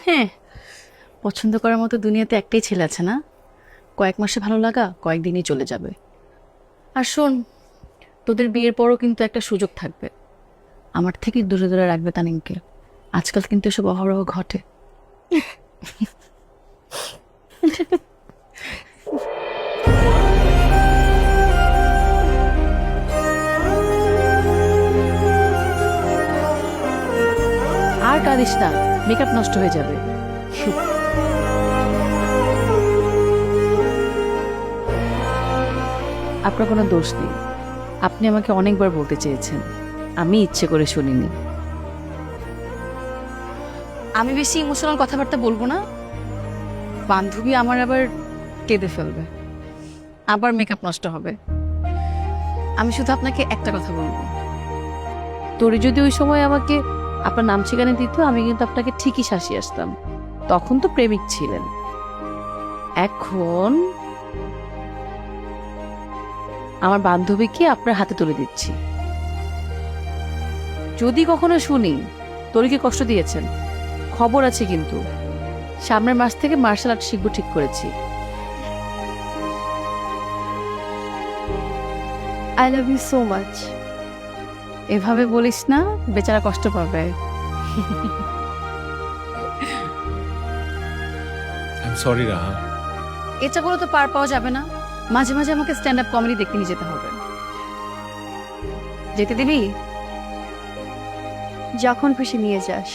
হ্যাঁ, পছন্দ করার মতো দুনিয়াতে একটাই ছেলে আছে না? কয়েক মাসে ভালো লাগা কয়েকদিনই চলে যাবে। আর শোন, তোদের বিয়ের পরও কিন্তু একটা সুযোগ থাকবে, আমার থেকে দূরে দূরে রাখবে তানিমকে। আজকাল কিন্তু এসব অহরহ ঘটে। আর কাঁদিস না, মেকআপ নষ্ট হয়ে যাবে। আপনার কোনো দোষ নেই, আপনি আমাকে অনেকবার বলতে চেয়েছেন, আমি ইচ্ছে করে শুনিনি। আমি বেশি ইমোশনাল কথাবার্তা বলবো না, বান্ধবী আমার আবার কেঁদে ফেলবে, আবার মেকআপ নষ্ট হবে। আমি শুধু আপনাকে একটা কথা বলবো, তোরে যদি ওই সময় আমাকে আপনার নাম ঠিকানা দিত, আমি কিন্তু আপনাকে ঠিকই শাসিয়ে আসতাম। তখন তো প্রেমিক ছিলেন, এখন আমার বান্ধবীকে আপনার হাতে তুলে দিচ্ছি। যদি কখনো শুনি তোরকে কষ্ট দিয়েছেন, খবর আছে কিন্তু। সামনের মাস থেকে মার্শাল আর্ট শিখবো ঠিক করেছি। I love you so much. এভাবে বলিস না, বেচারা কষ্ট পাবে। I am sorry Raha. এটা বলে তো পার পাওয়া যাবে না, মাঝে মাঝে আমাকে স্ট্যান্ড আপ কমেডি দেখতে নিয়ে যেতে হবে। যেতে দিবি? যখন খুশি নিয়ে যাস।